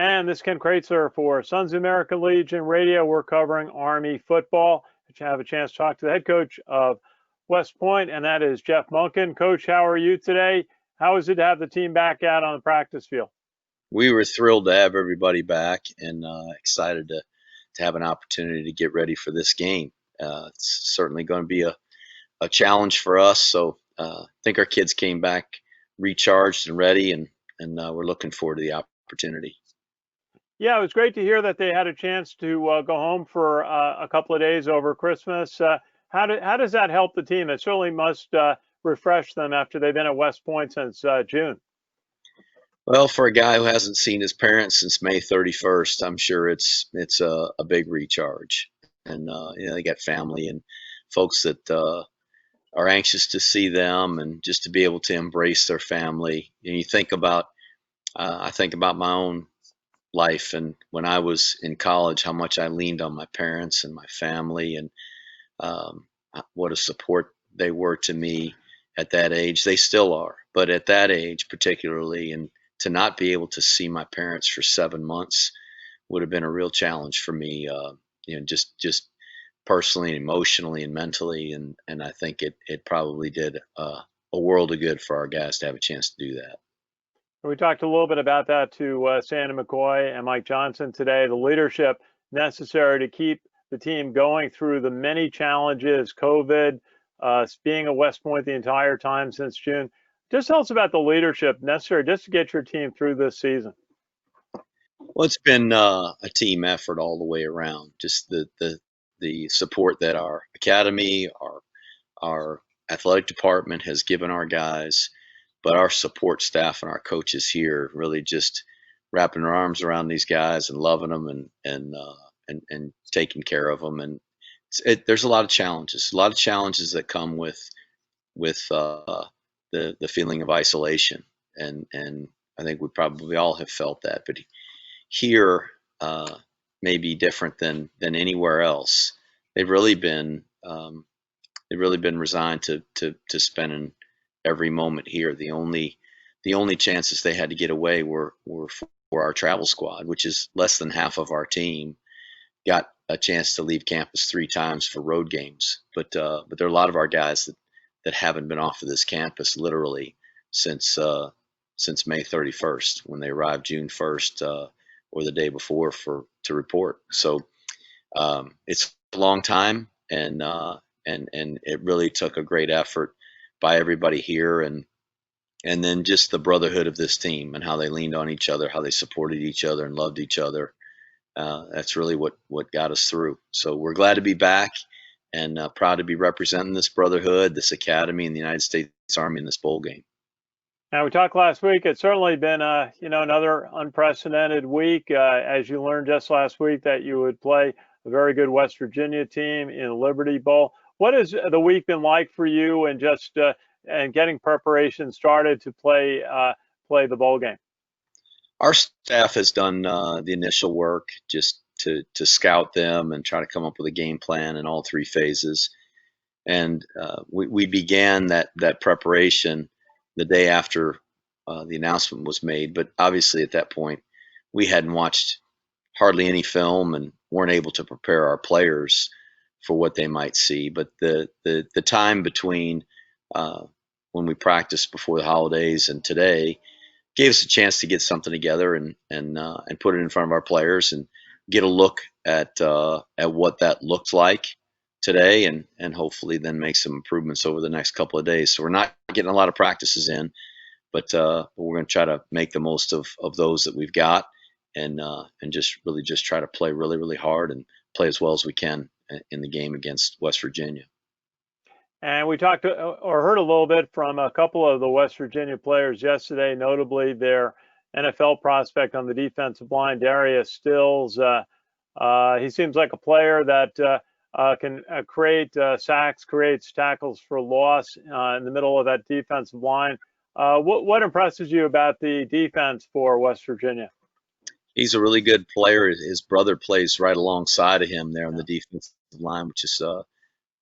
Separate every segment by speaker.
Speaker 1: And this is Ken Kreitzler for Sons of American Legion Radio. We're covering Army football. I have a chance to talk to the head coach of West Point, and that is Jeff Monken. Coach, how are you today? How is it to have the team back out on the practice field?
Speaker 2: We were thrilled to have everybody back and excited to have an opportunity to get ready for this game. It's certainly going to be a challenge for us. So I think our kids came back recharged and ready, and we're looking forward to the opportunity.
Speaker 1: Yeah, it was great to hear that they had a chance to go home for a couple of days over Christmas. How does that help the team? It certainly must refresh them after they've been at West Point since June.
Speaker 2: Well, for a guy who hasn't seen his parents since May 31st, I'm sure it's a big recharge. And they got family and folks that are anxious to see them and just to be able to embrace their family. And you think about, I think about my own life and when I was in college, how much I leaned on my parents and my family, and um, what a support they were to me at that age. They still are, but at that age particularly, and to not be able to see my parents for 7 months would have been a real challenge for me, just personally and emotionally and mentally, and I think it probably did a world of good for our guys to have a chance to do that.
Speaker 1: We talked a little bit about that to Sandy McCoy and Mike Johnson today, the leadership necessary to keep the team going through the many challenges, COVID, being at West Point the entire time since June. Just tell us about the leadership necessary just to get your team through this season.
Speaker 2: Well, it's been a team effort all the way around. Just the support that our academy, our athletic department has given our guys, but our support staff and our coaches here really just wrapping their arms around these guys and loving them and taking care of them. And there's a lot of challenges that come with the feeling of isolation, and I think we probably all have felt that. But here may be different than anywhere else. They've really been resigned to spending every moment here. The only chances they had to get away were for our travel squad, which is less than half of our team, got a chance to leave campus 3 times for road games. But there are a lot of our guys that haven't been off of this campus literally since May 31st, when they arrived June 1st or the day before to report. So it's a long time, and it really took a great effort by everybody here, and then just the brotherhood of this team and how they leaned on each other, how they supported each other and loved each other. That's really what got us through. So we're glad to be back, and proud to be representing this brotherhood, this academy, and the United States Army in this bowl game.
Speaker 1: Now, we talked last week. It's certainly been another unprecedented week. As you learned just last week that you would play a very good West Virginia team in Liberty Bowl. What has the week been like for you, and just and getting preparation started to play the bowl game?
Speaker 2: Our staff has done the initial work just to scout them and try to come up with a game plan in all 3 phases. And we began that preparation the day after the announcement was made. But obviously at that point, we hadn't watched hardly any film and weren't able to prepare our players for what they might see. But the time between when we practiced before the holidays and today gave us a chance to get something together and put it in front of our players and get a look at what that looked like today, and hopefully then make some improvements over the next couple of days. So we're not getting a lot of practices in, but we're going to try to make the most of those that we've got, and just try to play really, really hard and play as well as we can in the game against West Virginia.
Speaker 1: And we talked or heard a little bit from a couple of the West Virginia players yesterday, notably their NFL prospect on the defensive line, Darius Stills. He seems like a player that can create sacks, creates tackles for loss in the middle of that defensive line. What impresses you about the defense for West Virginia?
Speaker 2: He's a really good player. His brother plays right alongside of him there on the defensive line, which is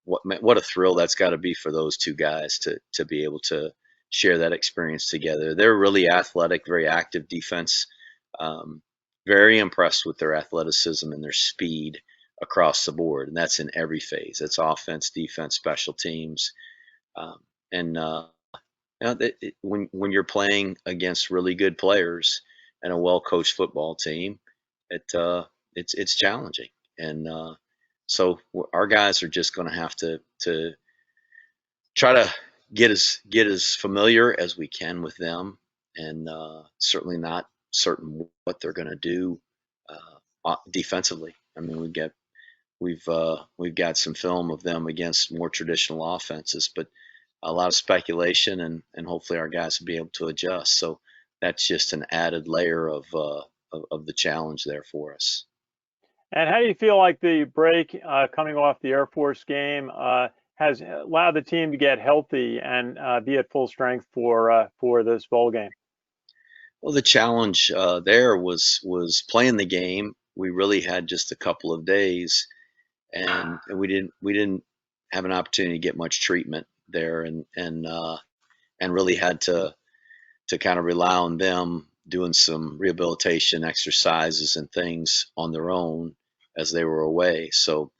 Speaker 2: what a thrill that's got to be for those 2 guys to be able to share that experience together. They're really athletic, very active defense. very impressed with their athleticism and their speed across the board, and that's in every phase. It's offense, defense, special teams, um, and when you're playing against really good players and a well-coached football team, it's challenging, and so our guys are just going to have to try to get as familiar as we can with them, and certainly not certain what they're going to do defensively. I mean, we've got some film of them against more traditional offenses, but a lot of speculation, and hopefully our guys will be able to adjust. So that's just an added layer of the challenge there for us.
Speaker 1: And how do you feel like the break coming off the Air Force game has allowed the team to get healthy and be at full strength for this bowl game?
Speaker 2: Well, the challenge there was playing the game. We really had just a couple of days, and we didn't have an opportunity to get much treatment there, and really had to kind of rely on them doing some rehabilitation exercises and things on their own as they were away. So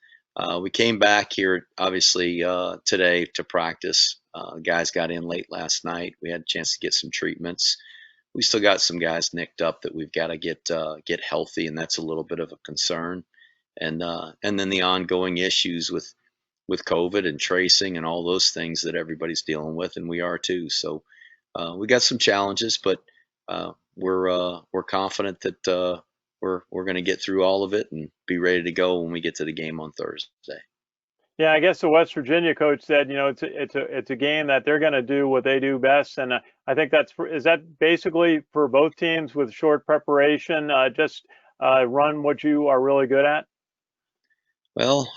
Speaker 2: we came back here, obviously, today to practice. Guys got in late last night. We had a chance to get some treatments. We still got some guys nicked up that we've got to get healthy, and that's a little bit of a concern. And then the ongoing issues with COVID and tracing and all those things that everybody's dealing with, and we are too. So we got some challenges, but we're confident that we're going to get through all of it and be ready to go when we get to the game on Thursday.
Speaker 1: Yeah, I guess the West Virginia coach said, it's a game that they're going to do what they do best, and I think is that basically for both teams with short preparation, just run what you are really good at.
Speaker 2: Well,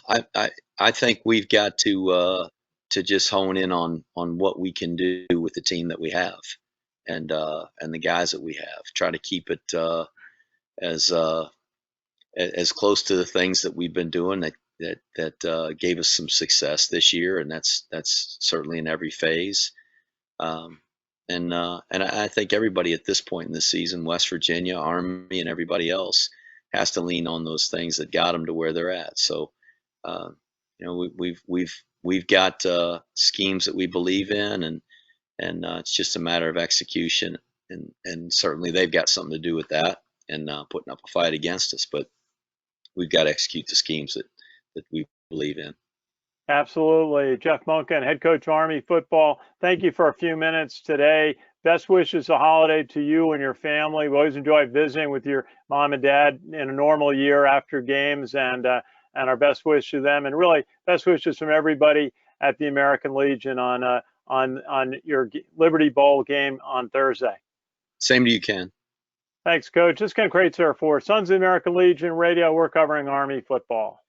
Speaker 2: I think we've got to just hone in on what we can do with the team that we have, and the guys that we have. Try to keep it as close to the things that we've been doing that gave us some success this year, and that's certainly in every phase. And I think everybody at this point in the season, West Virginia, Army, and everybody else, has to lean on those things that got them to where they're at. So, we've got schemes that we believe in, and it's just a matter of execution, and certainly they've got something to do with that, and putting up a fight against us. But we've got to execute the schemes that we believe in.
Speaker 1: Absolutely. Jeff Monken, head coach, Army football. Thank you for a few minutes today. Best wishes a holiday to you and your family. We always enjoy visiting with your mom and dad in a normal year after games, and our best wish to them, and really best wishes from everybody at the American Legion on your Liberty Bowl game on Thursday.
Speaker 2: Same to you, Ken.
Speaker 1: Thanks, Coach. This is Ken Kraetzer for Sons of the American Legion Radio. We're covering Army football.